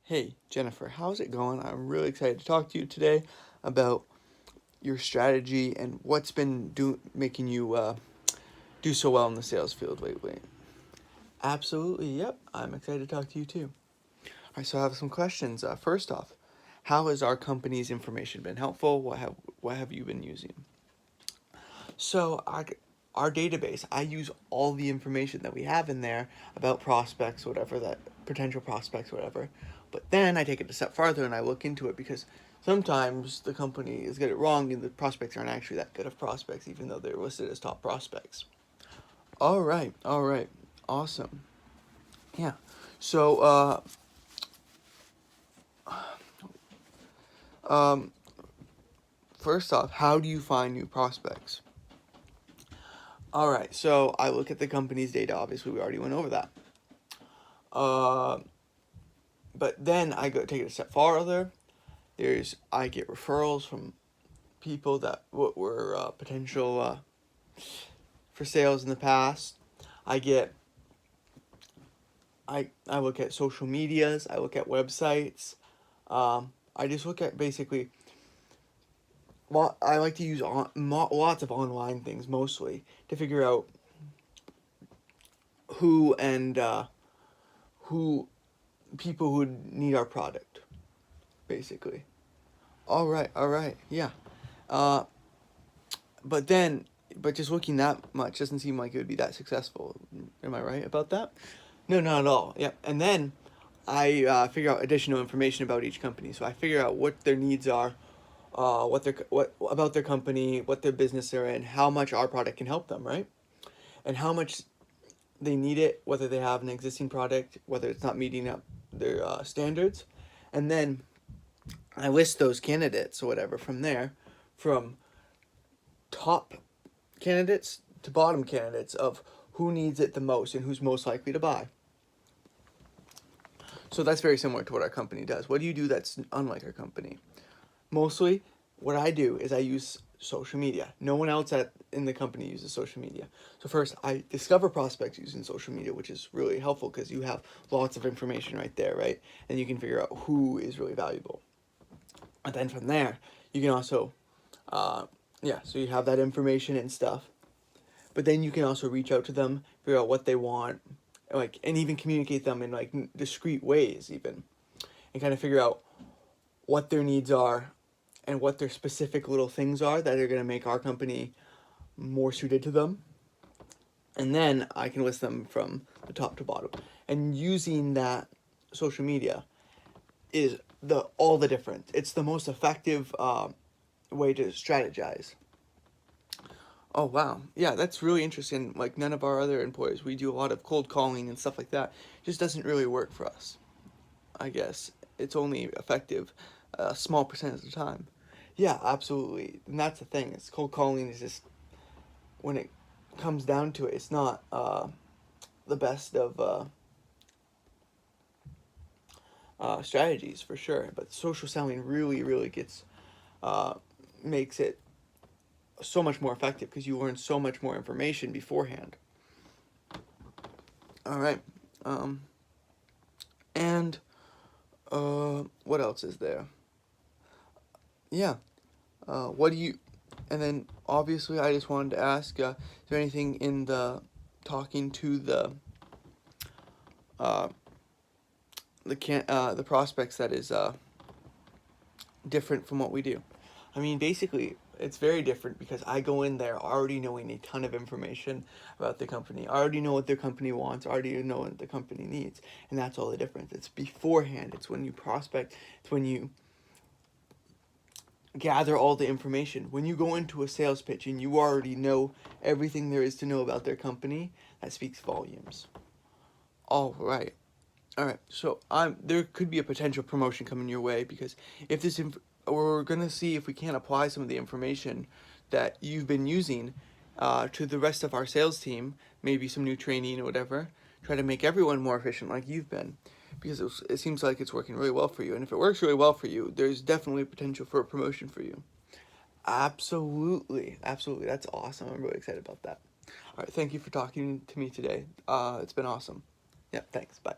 Hey, Jennifer, how's it going? I'm really excited to talk to you today about your strategy and what's been making you do so well in the sales field lately. Absolutely, yep. I'm excited to talk to you too. All right, so I have some questions. First off, how has our company's information been helpful? What have you been using? So our database, I use all the information that we have in there about prospects, whatever that potential prospects, whatever. But then I take it a step farther and I look into it because sometimes the company is get it wrong and the prospects aren't actually that good of prospects, even though they're listed as top prospects. All right, awesome. Yeah. So, um, first off, how do you find new prospects? All right, so I look at the company's data. Obviously, we already went over that. Uh, but then I go take it a step farther. I get referrals from people that were potential for sales in the past. I get I look at social medias. I look at websites. I just look at basically. Well, I like to use lots of online things mostly to figure out who and who people who need our product, basically. All right, yeah. Uh, but then, but just looking that much doesn't seem like it would be that successful. Am I right about that? No, not at all. Yep. And then I figure out additional information about each company. So I figure out what their needs are, what about their company, what their business they're in, how much our product can help them, right? And how much they need it, whether they have an existing product, whether it's not meeting up their standards, and then I list those candidates or whatever from there, from top candidates to bottom candidates of who needs it the most and who's most likely to buy. So that's very similar to what our company does. What do you do that's unlike our company? Mostly, what I do is I use social media. No one else in the company uses social media. So first, I discover prospects using social media, which is really helpful because you have lots of information right there, right? And you can figure out who is really valuable. And then from there, you can also, so you have that information and stuff. But then you can also reach out to them, figure out what they want, and even communicate them in discreet ways, even, and kind of figure out what their needs are and what their specific little things are that are going to make our company more suited to them. And then I can list them from the top to bottom. And using that social media is all the difference. It's the most effective way to strategize. Oh wow, yeah, that's really interesting. Like none of our other employers, we do a lot of cold calling and stuff like that. It just doesn't really work for us. I guess it's only effective a small percentage of the time. Yeah, absolutely, and that's the thing. It's cold calling is just when it comes down to it, it's not the best of strategies for sure. But social selling really, really uh, makes it so much more effective because you learn so much more information beforehand. All right, um, and what else is there? Yeah. What do you? And then obviously, I just wanted to ask: is there anything in the talking to uh, the prospects that is different from what we do? I mean, basically, it's very different because I go in there already knowing a ton of information about the company. I already know what their company wants. I already know what the company needs, and that's all the difference. It's beforehand. It's when you prospect. It's when you gather all the information. When you go into a sales pitch and you already know everything there is to know about their company, that speaks volumes. All right. All right. So there could be a potential promotion coming your way because if we're going to see if we can't apply some of the information that you've been using to the rest of our sales team, maybe some new training or whatever, try to make everyone more efficient like you've been because it seems like it's working really well for you. And if it works really well for you, there's definitely potential for a promotion for you. Absolutely. Absolutely. That's awesome. I'm really excited about that. All right. Thank you for talking to me today. It's been awesome. Yeah, thanks. Bye.